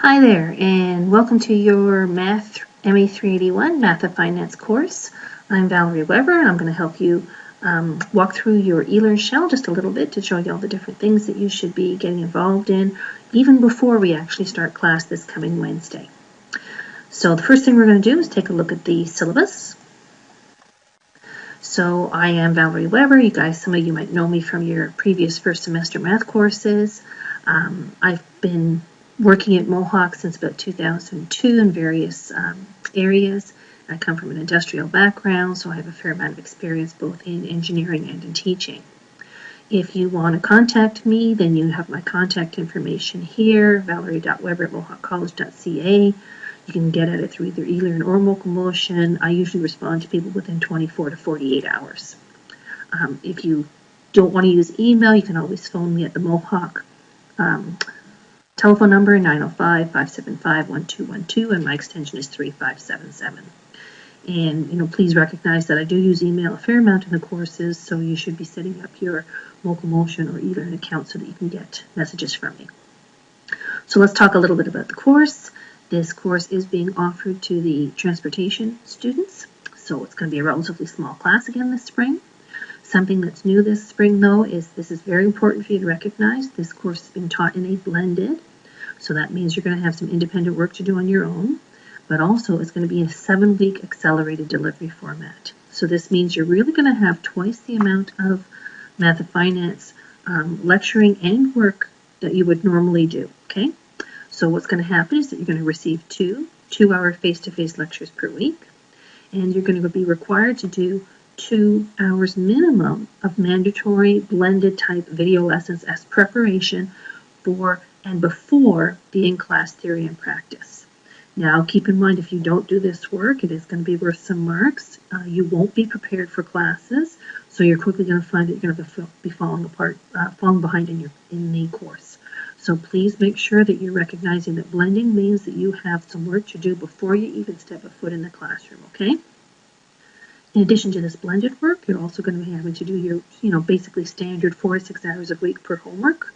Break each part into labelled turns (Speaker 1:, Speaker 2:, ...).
Speaker 1: Hi there, and welcome to your Math MA381 Math of Finance course. I'm Valerie Weber, and I'm going to help you walk through your eLearn shell just a little bit to show you all the different things that you should be getting involved in even before we actually start class this coming Wednesday. So the first thing we're going to do is take a look at the syllabus. So I am Valerie Weber. You guys, some of you might know me from your previous first semester math courses. I've been working at Mohawk since about 2002 in various areas. I come from an industrial background, so I have a fair amount of experience both in engineering and in teaching. If you want to contact me, then you have my contact information here, valerie.weber@mohawkcollege.ca. You can get at it through either eLearn or Mocomotion. I usually respond to people within 24 to 48 hours. If you don't want to use email, you can always phone me at the Mohawk telephone number 905-575-1212, and my extension is 3577. And please recognize that I do use email a fair amount in the courses, so you should be setting up your Mocomotion or eLearn account so that you can get messages from me. So let's talk a little bit about the course. This course is being offered to the transportation students, so it's going to be a relatively small class again this spring. Something that's new this spring, though, is this is very important for you to recognize. This course is being taught in a blended, so that means you're going to have some independent work to do on your own, but also it's going to be a 7-week accelerated delivery format. So this means you're really going to have twice the amount of Math of Finance lecturing and work that you would normally do, okay? So what's going to happen is that you're going to receive two-hour face-to-face lectures per week, and you're going to be required to do 2 hours minimum of mandatory blended type video lessons as preparation for and before the in-class theory and practice. Now, keep in mind, if you don't do this work, it is going to be worth some marks. You won't be prepared for classes, so you're quickly going to find that you're going to be falling behind in the course. So please make sure that you're recognizing that blending means that you have some work to do before you even step a foot in the classroom, okay? In addition to this blended work, you're also going to be having to do your, basically standard 4 to 6 hours a week per homework.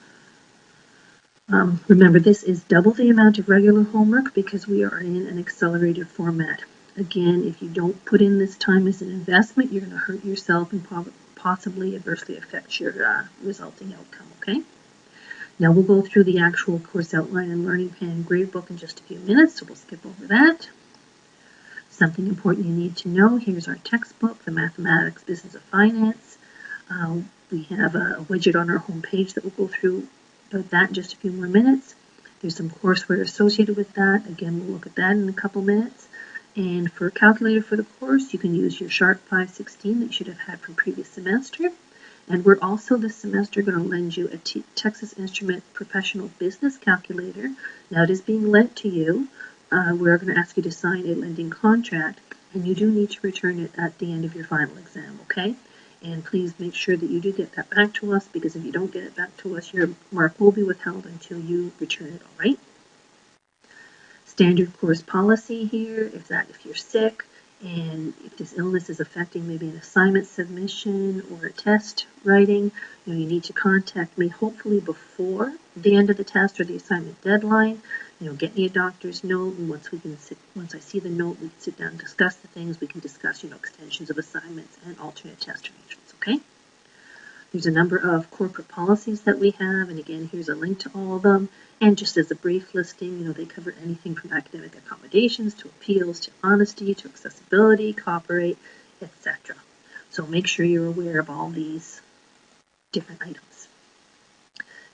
Speaker 1: Remember, this is double the amount of regular homework because we are in an accelerated format. Again, if you don't put in this time as an investment, you're going to hurt yourself and possibly adversely affect your resulting outcome, okay? Now we'll go through the actual course outline and learning plan and gradebook in just a few minutes, so we'll skip over that. Something important you need to know, here's our textbook, The Mathematics Business of Finance. We have a widget on our home page that we'll go through about that in just a few more minutes. There's some courseware associated with that. Again, we'll look at that in a couple minutes. And for a calculator for the course, you can use your Sharp 516 that you should have had from previous semester. And we're also this semester going to lend you a Texas Instrument Professional Business Calculator. Now it is being lent to you. We're going to ask you to sign a lending contract, and you do need to return it at the end of your final exam, okay? And please make sure that you do get that back to us, because if you don't get it back to us, your mark will be withheld until you return it, all right? Standard course policy here is that if you're sick and if this illness is affecting maybe an assignment submission or a test writing, you need to contact me hopefully before the end of the test or the assignment deadline. Get me a doctor's note, and once I see the note, we can sit down and discuss the things. We can discuss, extensions of assignments and alternate test arrangements, okay? There's a number of corporate policies that we have, and again, here's a link to all of them. And just as a brief listing, they cover anything from academic accommodations to appeals to honesty to accessibility, copyright, etc. So make sure you're aware of all these different items.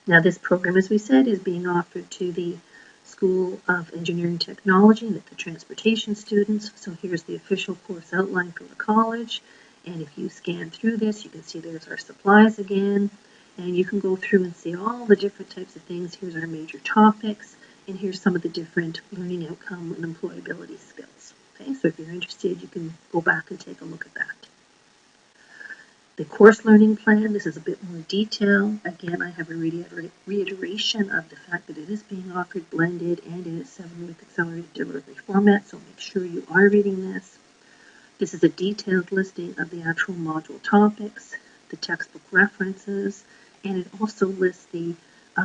Speaker 1: Now, this program, as we said, is being offered to the School of Engineering Technology and the transportation students. So here's the official course outline for the college. And if you scan through this, you can see there's our supplies again. And you can go through and see all the different types of things. Here's our major topics. And here's some of the different learning outcome and employability skills. Okay, so if you're interested, you can go back and take a look at that. The course learning plan, this is a bit more detail. Again, I have a reiteration of the fact that it is being offered blended and in a 7-week accelerated delivery format, so make sure you are reading this. This is a detailed listing of the actual module topics, the textbook references, and it also lists the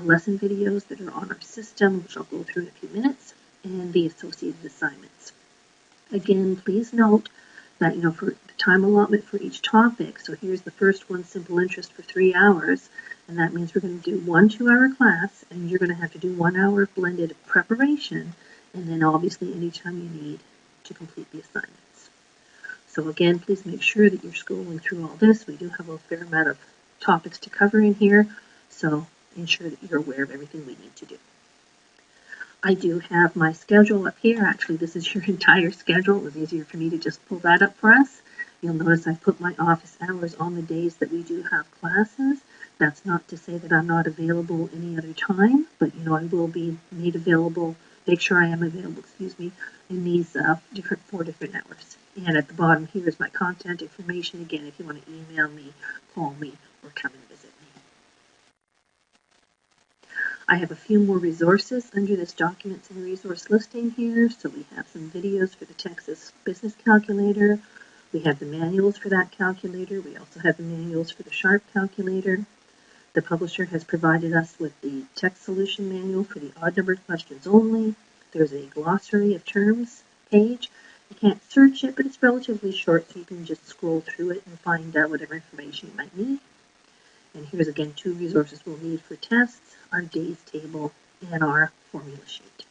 Speaker 1: lesson videos that are on our system, which I'll go through in a few minutes, and the associated assignments. Again, please note that, for the time allotment for each topic, so here's the first one, simple interest, for 3 hours, and that means we're going to do 1 2-hour class, and you're going to have to do 1 hour of blended preparation, and then obviously anytime you need to complete the assignments. So again, please make sure that you're scrolling through all this. We do have a fair amount of topics to cover in here, so ensure that you're aware of everything we need to do. I do have my schedule up here. Actually, this is your entire schedule. It was easier for me to just pull that up for us. You'll notice I put my office hours on the days that we do have classes. That's not to say that I'm not available any other time, but I will be made available, make sure I am available, in these 4 different hours. And at the bottom here is my contact information. Again, if you want to email me, call me, or come and visit me. I have a few more resources under this documents and resource listing here. So we have some videos for the Texas Business Calculator. We have the manuals for that calculator. We also have the manuals for the Sharp calculator. The publisher has provided us with the text solution manual for the odd numbered questions only. There's a glossary of terms page. You can't search it, but it's relatively short, so you can just scroll through it and find out whatever information you might need. And here's again 2 resources we'll need for tests, our days table, and our formula sheet.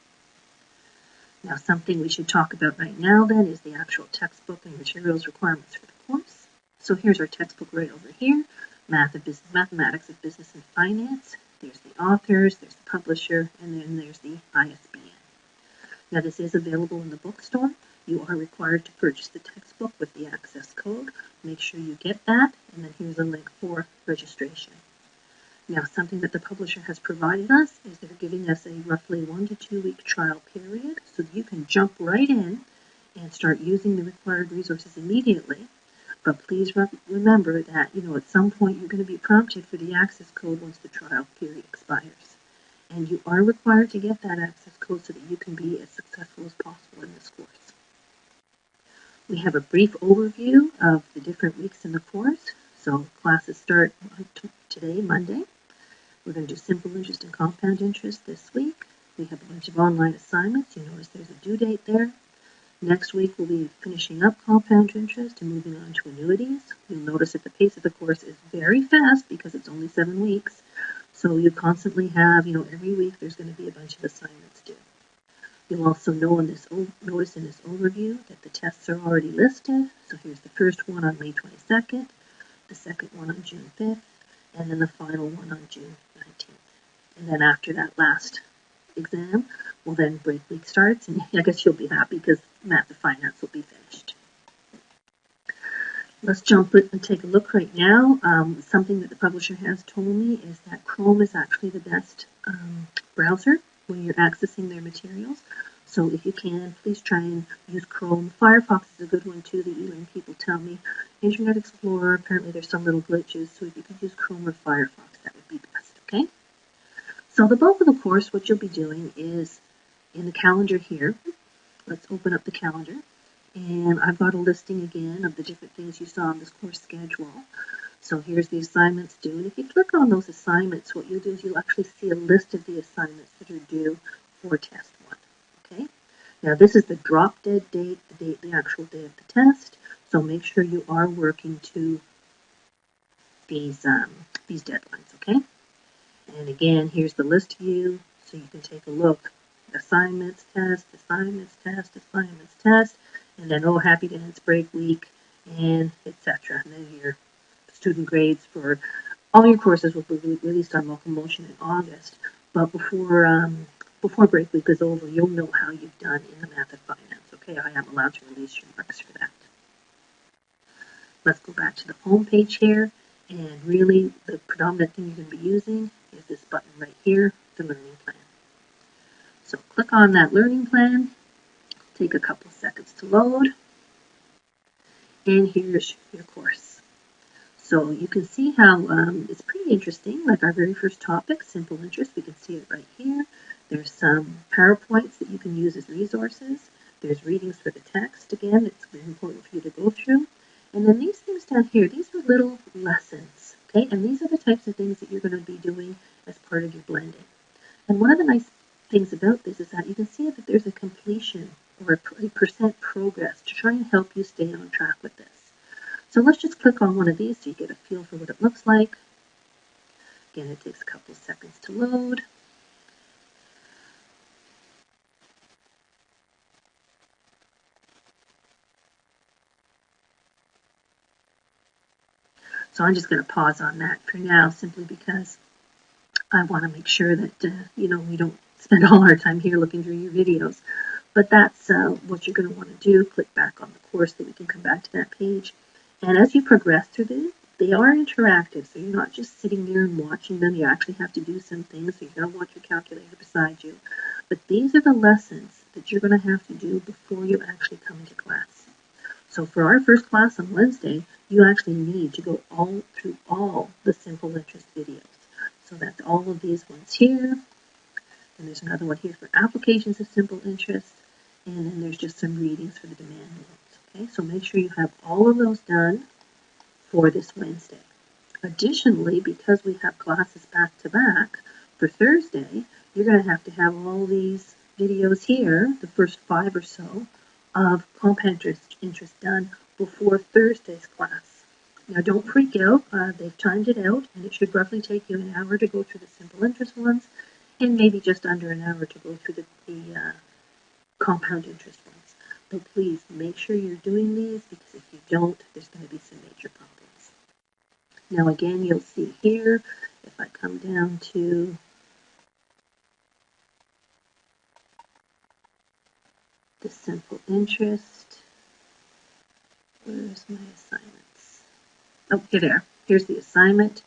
Speaker 1: Now, something we should talk about right now then is the actual textbook and materials requirements for the course. So here's our textbook right over here, Mathematics of Business and Finance. There's the authors, there's the publisher, and then there's the ISBN. Now, this is available in the bookstore. You are required to purchase the textbook with the access code. Make sure you get that, and then here's a link for registration. Now, something that the publisher has provided us is they're giving us a roughly 1 to 2 week trial period so that you can jump right in and start using the required resources immediately. But please remember that, at some point you're going to be prompted for the access code once the trial period expires. And you are required to get that access code so that you can be as successful as possible in this course. We have a brief overview of the different weeks in the course. So classes start today, Monday. We're going to do simple interest and compound interest this week. We have a bunch of online assignments. You notice there's a due date there. Next week we'll be finishing up compound interest and moving on to annuities. You'll notice that the pace of the course is very fast because it's only 7 weeks. So you constantly have, every week there's going to be a bunch of assignments due. You'll also notice in this overview that the tests are already listed. So here's the first one on May 22nd, the second one on June 5th, and then the final one on June 19th. And then after that last exam, then break week starts, and I guess you'll be happy because Math of Finance will be finished. Let's jump in and take a look right now. Something that the publisher has told me is that Chrome is actually the best browser when you're accessing their materials. So if you can, please try and use Chrome. Firefox is a good one too, the eLearn people tell me. Internet Explorer, apparently there's some little glitches, so if you could use Chrome or Firefox, that would be best, okay? So the bulk of the course, what you'll be doing is in the calendar here. Let's open up the calendar. And I've got a listing again of the different things you saw on this course schedule. So here's the assignments due. And if you click on those assignments, what you'll do is you'll actually see a list of the assignments that are due for test 1. Okay? Now this is the drop dead date, the actual day of the test. So make sure you are working to these deadlines, okay? And again, here's the list view, so you can take a look. Assignments, test, assignments, test, assignments, test, and then, happy dance, break week, and etc. And then your student grades for all your courses will be released on Locomotion in August. But before break week is over, you'll know how you've done in the Math of Finance. Okay, I am allowed to release your marks for that. Let's go back to the home page here, and really the predominant thing you're going to be using is this button right here, the learning plan. So click on that learning plan, take a couple seconds to load, and here's your course. So you can see how it's pretty interesting, like our very first topic, simple interest, we can see it right here. There's some PowerPoints that you can use as resources. There's readings for the text, again, it's very important for you to go through. And then these things down here, these are little lessons, okay? And these are the types of things that you're going to be doing as part of your blending. And one of the nice things about this is that you can see that there's a completion or a percent progress to try and help you stay on track with this. So let's just click on one of these so you get a feel for what it looks like. Again, it takes a couple of seconds to load. So I'm just going to pause on that for now, simply because I want to make sure that, we don't spend all our time here looking through your videos. But that's what you're going to want to do. Click back on the course so we can come back to that page. And as you progress through this, they are interactive, so you're not just sitting there and watching them. You actually have to do some things, so you're going to want your calculator beside you. But these are the lessons that you're going to have to do before you actually come into class. So for our first class on Wednesday, you actually need to go through all the simple interest videos. So that's all of these ones here. And there's another one here for applications of simple interest. And then there's just some readings for the demand loans. Okay, so make sure you have all of those done for this Wednesday. Additionally, because we have classes back to back, for Thursday, you're going to have all these videos here, the first 5 or so, of compound interest done before Thursday's class. Now don't freak out, they've timed it out, and it should roughly take you an hour to go through the simple interest ones, and maybe just under an hour to go through the compound interest ones. But please make sure you're doing these, because if you don't, there's going to be some major problems. Now again, you'll see here, if I come down to the simple interest, where's my assignments? Oh, here they are. Here's the assignment.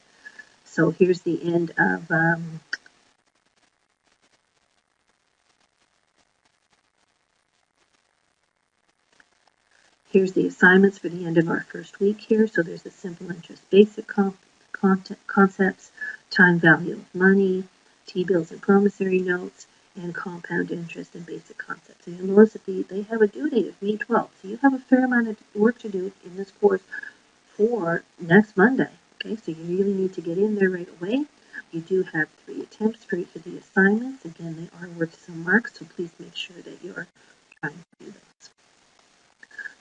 Speaker 1: So here's the end of here's the assignments for the end of our first week here. So there's the simple interest basic concepts, time value of money, T-bills and promissory notes, and compound interest and basic concepts. And you'll notice that they have a due date of May 12th. So you have a fair amount of work to do in this course for next Monday. Okay, so you really need to get in there right away. You do have 3 attempts for each of the assignments. Again, they are worth some marks, so please make sure that you're trying to do those.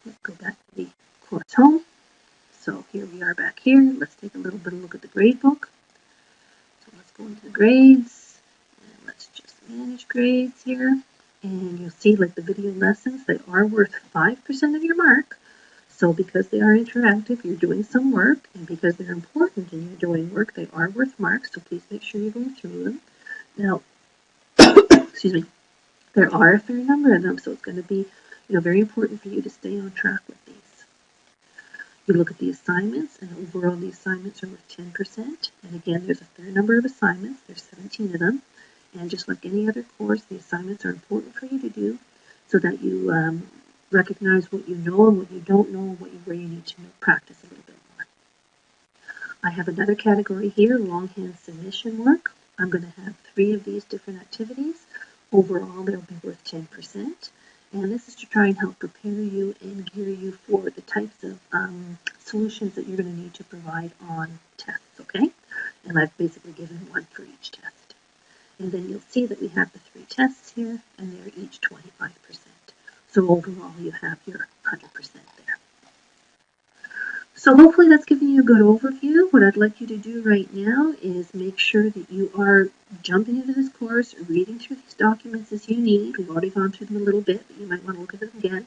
Speaker 1: Let's go back to the course home. So here we are back here. Let's take a little bit of a look at the grade book. So let's go into the grades, and let's just manage grades here. And you'll see, like the video lessons, they are worth 5% of your mark. So because they are interactive, you're doing some work, and because they're important and you're doing work, they are worth marks, so please make sure you're going through them. Now, excuse me, there are a fair number of them, so it's going to be very important for you to stay on track with these. You look at the assignments, and overall the assignments are worth 10%. And again, there's a fair number of assignments. There's 17 of them. And just like any other course, the assignments are important for you to do so that you recognize what you know and what you don't know, and where you need to practice a little bit more. I have another category here, longhand submission work. I'm going to have 3 of these different activities. Overall, they'll be worth 10%. And this is to try and help prepare you and gear you for the types of solutions that you're going to need to provide on tests, okay? And I've basically given 1 for each test. And then you'll see that we have the 3 tests here, and they're each 25%. So overall, you have your 100% there. So hopefully that's given you a good overview. What I'd like you to do right now is make sure that you are jumping into this course, reading through these documents as you need. We've already gone through them a little bit, but you might want to look at them again.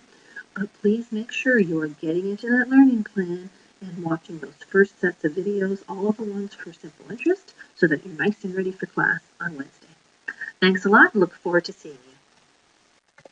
Speaker 1: But please make sure you are getting into that learning plan and watching those first sets of videos, all of the ones for simple interest, so that you're nice and ready for class on Wednesday. Thanks a lot, and look forward to seeing you.